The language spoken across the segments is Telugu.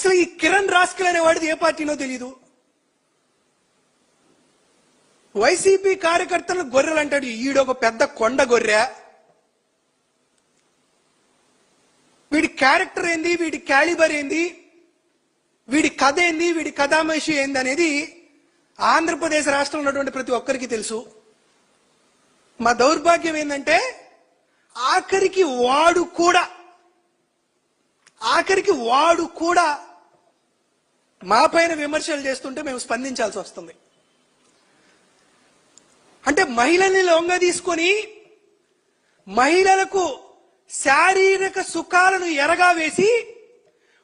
అసలు ఈ కిరణ్ రాస్కల్ అనేవాడిది ఏ పార్టీనో తెలీదు. వైసీపీ కార్యకర్తలను గొర్రెలు అంటాడు. ఈడొక పెద్ద కొండ గొర్రె. వీడి క్యారెక్టర్ ఏంది, వీడి క్యాలిబర్ ఏంది, వీడి కథ ఏంది, వీడి కథామేషి ఏంది అనేది ఆంధ్రప్రదేశ్ రాష్ట్రంలో ఉన్నటువంటి ప్రతి ఒక్కరికి తెలుసు. మా దౌర్భాగ్యం ఏంటంటే ఆఖరికి వాడు కూడా మా పైన విమర్శలు చేస్తుంటే మేము స్పందించాల్సి వస్తుంది. అంటే మహిళల్ని లొంగ తీసుకొని మహిళలకు శారీరక సుఖాలను ఎరగా వేసి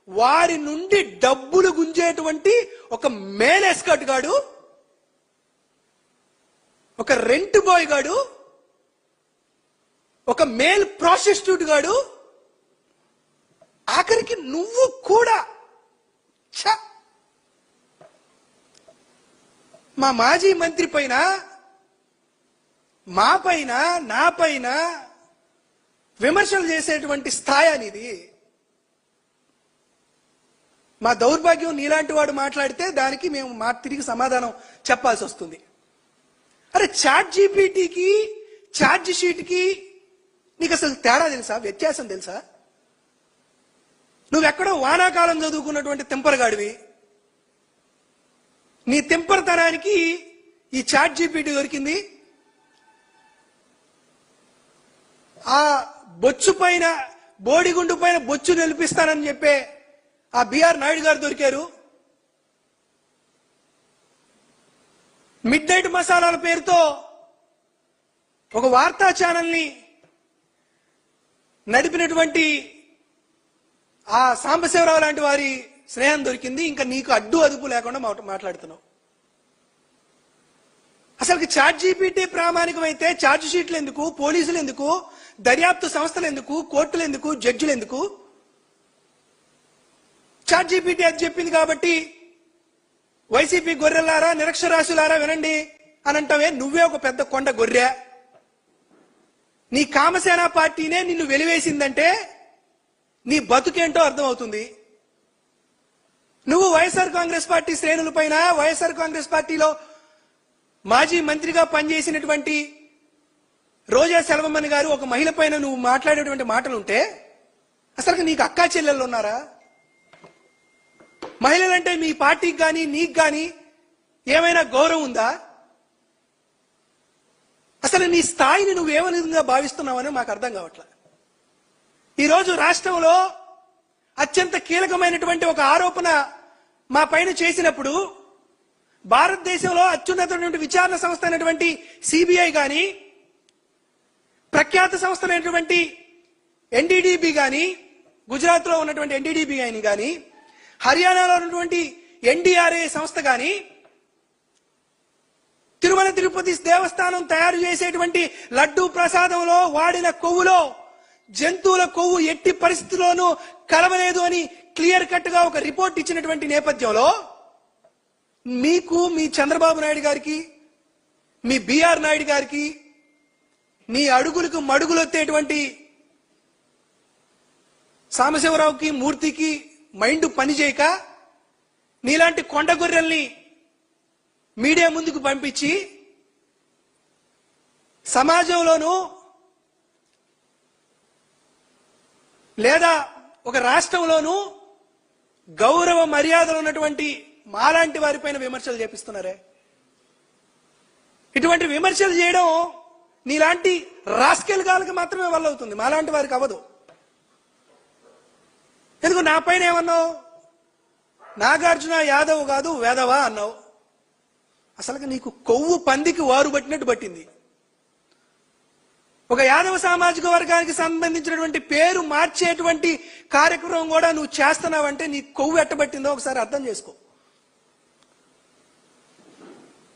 వారి నుండి డబ్బులు గుంజేటువంటి ఒక మేల్ ఎస్కర్ట్ గాడు, ఒక రెంట్ బాయ్ గాడు, ఒక మేల్ ప్రాస్టిట్యూట్ గాడు, ఆఖరికి నువ్వు కూడా మా మాజీ మంత్రి పైన, మా పైన, నా పైన విమర్శలు చేసేటువంటి స్థాయి అనేది. మా దౌర్భాగ్యం నీలాంటి వాడు మాట్లాడితే దానికి మేము తిరిగి సమాధానం చెప్పాల్సి వస్తుంది. అరే చాట్ జీపీటీకి, ఛార్జ్ షీట్కి నీకు అసలు తేడా తెలుసా, వ్యత్యాసం తెలుసా? నువ్వెక్కడో వానాకాలం చదువుకున్నటువంటి తింపరగాడివి. నీ తింపరతనానికి ఈ చాట్ జీపీటీ దొరికింది. ఆ బొచ్చు పైన, బోడిగుండు పైన బొచ్చు నిలిపిస్తానని చెప్పే ఆ బిఆర్ నాయుడు గారు దొరికారు. మిడ్ నైట్ మసాలాల పేరుతో ఒక వార్తా ఛానల్ని నడిపినటువంటి ఆ సాంబశివరావు లాంటి వారి స్నేహం దొరికింది. ఇంకా నీకు అడ్డు అదుపు లేకుండా మాట్లాడుతున్నావు. అసలు చాట్ జీపీటీ ప్రామాణికమైతే ఛార్జ్ షీట్లు ఎందుకు, పోలీసులు ఎందుకు, దర్యాప్తు సంస్థలు ఎందుకు, కోర్టులు ఎందుకు, జడ్జిలు ఎందుకు? చాట్ జీపీటీ అది చెప్పింది కాబట్టి వైసీపీ గొర్రెలారా, నిరక్షరాస్యులారా వినండి అని అంటావే. నువ్వే ఒక పెద్ద కొండ గొర్రె. నీ కామసేన పార్టీనే నిన్ను వెలివేసిందంటే నీ బతుకేంటో అర్థమవుతుంది. నువ్వు వైఎస్ఆర్ కాంగ్రెస్ పార్టీ శ్రేణుల పైన, వైఎస్ఆర్ కాంగ్రెస్ పార్టీలో మాజీ మంత్రిగా పనిచేసినటువంటి రోజా సెల్వమణి గారు ఒక మహిళ పైన నువ్వు మాట్లాడేటువంటి మాటలుంటే అసలు నీకు అక్కా చెల్లెళ్ళు ఉన్నారా? మహిళలంటే మీ పార్టీకి కానీ నీకు కానీ ఏమైనా గౌరవం ఉందా? అసలు నీ స్థాయిని నువ్వేమ విధంగా భావిస్తున్నావని మాకు అర్థం కావట్లేదు. ఈరోజు రాష్ట్రంలో అత్యంత కీలకమైనటువంటి ఒక ఆరోపణ మా పైన చేసినప్పుడు భారతదేశంలో అత్యున్నతమైన విచారణ సంస్థ అయినటువంటి సిబిఐ కానీ, ప్రఖ్యాత సంస్థలైనటువంటి ఎన్డీడీబీ కానీ, గుజరాత్ లో ఉన్నటువంటి ఎన్డీడీబీ కానీ, హర్యానాలో ఉన్నటువంటి ఎన్డీఆర్ఏ సంస్థ కానీ, తిరుమల తిరుపతి దేవస్థానం తయారు చేసేటువంటి లడ్డూ ప్రసాదంలో వాడిన కొవ్వులో జంతువుల కొవ్వు ఎట్టి పరిస్థితుల్లోనూ కలవలేదు అని క్లియర్ కట్ గా ఒక రిపోర్ట్ ఇచ్చినటువంటి నేపథ్యంలో మీకు, మీ చంద్రబాబు నాయుడు గారికి, మీ బిఆర్ నాయుడు గారికి, నీ అడుగులకు మడుగులొత్తేటువంటి సాంబశివరావుకి, మూర్తికి మైండ్ పనిచేయక నీలాంటి కొండగొర్రెల్ని మీడియా ముందుకు పంపించి సమాజంలోనూ లేదా ఒక రాష్ట్రంలోనూ గౌరవ మర్యాదలు ఉన్నటువంటి మాలాంటి వారిపైన విమర్శలు చేపిస్తున్నారే. ఇటువంటి విమర్శలు చేయడం నీలాంటి రాస్కెల్ గాలకు మాత్రమే వల్ల అవుతుంది, మాలాంటి వారికి అవ్వదు. ఎందుకు నా పైన ఏమన్నావు? నాగార్జున యాదవ్ కాదు వేదవా అన్నావు. అసలు నీకు కొవ్వు పందికి వారు పట్టినట్టు పట్టింది. ఒక యాదవ సామాజిక వర్గానికి సంబంధించినటువంటి పేరు మార్చేటువంటి కార్యక్రమం కూడా నువ్వు చేస్తున్నావంటే నీ కొవ్వు ఎట్టబట్టిందో ఒకసారి అర్థం చేసుకో.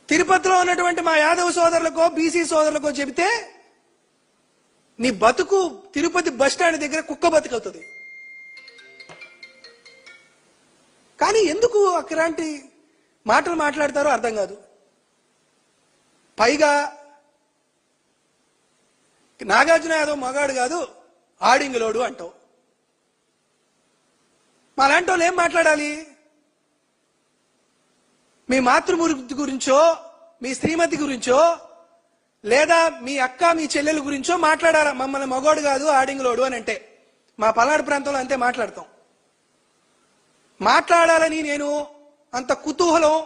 తిరుపతిలో ఉన్నటువంటి మా యాదవ సోదరులకో, బీసీ సోదరులకో చెబితే నీ బతుకు తిరుపతి బస్టాండ్ దగ్గర కుక్క బతుకవుతుంది. కానీ ఎందుకు అక్కలాంటి మాటలు మాట్లాడతారో అర్థం కాదు. పైగా నాగార్జున యాదవ్ మగాడు కాదు, ఆడింగులోడు అంటావు. మాలాంటి వాళ్ళు ఏం మాట్లాడాలి? మీ మాతృమూర్తి గురించో, మీ శ్రీమతి గురించో, లేదా మీ అక్క మీ చెల్లెల గురించో మాట్లాడారా? మమ్మల్ని మగోడు కాదు ఆడింగులోడు అని అంటే మా పల్నాడు ప్రాంతంలో అంతే మాట్లాడతాం. మాట్లాడాలని నేను అంత కుతూహలం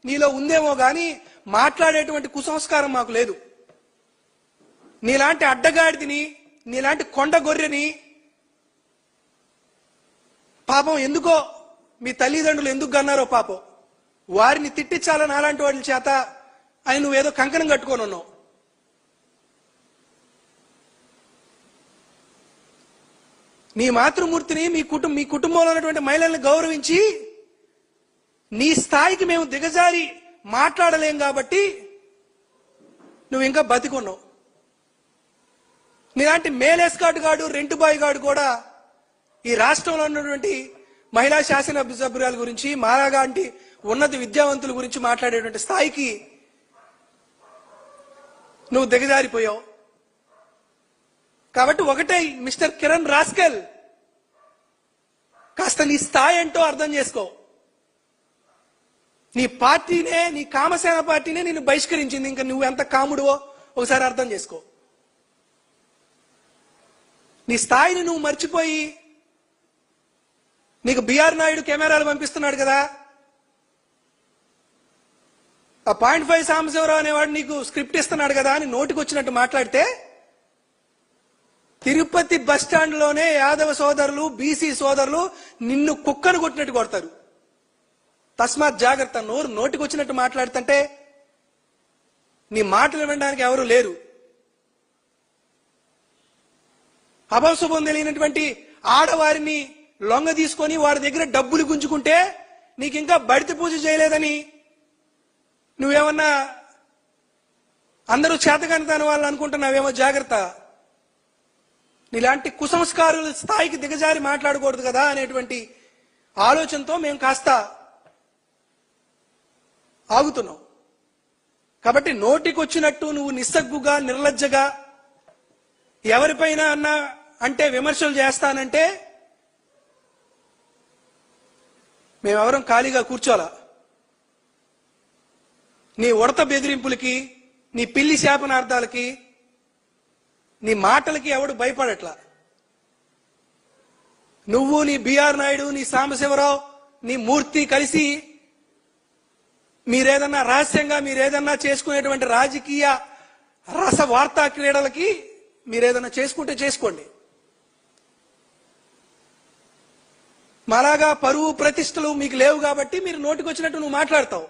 నీలో ఉందేమో గాని మాట్లాడేటువంటి కుసంస్కారం మాకు లేదు. నీలాంటి అడ్డగాడిదిని, నీలాంటి కొండ గొర్రెని పాపం ఎందుకో మీ తల్లిదండ్రులు ఎందుకు కన్నారో పాపం వారిని తిట్టించాలని అలాంటి వాటి చేత అని నువ్వేదో కంకణం కట్టుకొని ఉన్నావు. నీ మాతృమూర్తిని, మీ కుటుంబంలో ఉన్నటువంటి మహిళల్ని గౌరవించి నీ స్థాయికి మేము దిగజారి మాట్లాడలేం కాబట్టి నువ్వు ఇంకా బతికున్నావు. నీలాంటి మేలేస్కాట్ గాడు, రెంటు బాయ్ గాడు కూడా ఈ రాష్ట్రంలో ఉన్నటువంటి మహిళా శాసనసభ్యురాల గురించి, మాలాగాంటి ఉన్నత విద్యావంతుల గురించి మాట్లాడేటువంటి స్థాయికి నువ్వు దిగజారిపోయావు. కాబట్టి ఒకటే మిస్టర్ కిరణ్ రాస్కెల్, కాస్త నీ స్థాయి ఏంటో అర్థం చేసుకో. నీ పార్టీనే, నీ కామసేన పార్టీనే నిన్ను బహిష్కరించింది. ఇంకా నువ్వు ఎంత కాముడువో ఒకసారి అర్థం చేసుకో. నీ స్థాయిని నువ్వు మర్చిపోయి నీకు బిఆర్ నాయుడు కెమెరాలు పంపిస్తున్నాడు కదా, ఆ 0.5 సాంబశివరావు అనేవాడు నీకు స్క్రిప్ట్ ఇస్తున్నాడు కదా అని నోటికి వచ్చినట్టు మాట్లాడితే తిరుపతి బస్ స్టాండ్ లోనే యాదవ సోదరులు, బీసీ సోదరులు నిన్ను కుక్కను కొట్టినట్టు కొడతారు. తస్మాత్ జాగ్రత్త. నోటికి వచ్చినట్టు మాట్లాడుతుంటే నీ మాటలు వినడానికి ఎవరు లేరు. అభంశుభం తెలియనటువంటి ఆడవారిని లొంగ తీసుకొని వారి దగ్గర డబ్బులు గుంజుకుంటే నీకు ఇంకా బడిత పూజ చేయలేదని నువ్వేమన్నా అందరూ చేతగానిదాని వాళ్ళు అనుకుంటున్నావేమో. జాగ్రత్త. నీలాంటి కుసంస్కారుల స్థాయికి దిగజారి మాట్లాడకూడదు కదా అనేటువంటి ఆలోచనతో మేము కాస్త ఆగుతున్నాం. కాబట్టి నోటికొచ్చినట్టు నువ్వు నిస్సగ్గుగా, నిర్లజ్జగా ఎవరిపైన అన్నా అంటే విమర్శలు చేస్తానంటే మేమెవరం ఖాళీగా కూర్చోలా. నీ ఉడత బెదిరింపులకి, నీ పిల్లి శాపనార్థాలకి, నీ మాటలకి ఎవడు భయపడట్లా. నువ్వు, నీ బిఆర్ నాయుడు, నీ సాంబశివరావు, నీ మూర్తి కలిసి మీరేదన్నా రహస్యంగా మీరేదన్నా చేసుకునేటువంటి రాజకీయ రస వార్తా క్రీడలకి మీరేదన్నా చేసుకుంటే చేసుకోండి. మాలాగా పరువు ప్రతిష్టలు మీకు లేవు కాబట్టి మీరు నోటికి వచ్చినట్టు నువ్వు మాట్లాడతావు.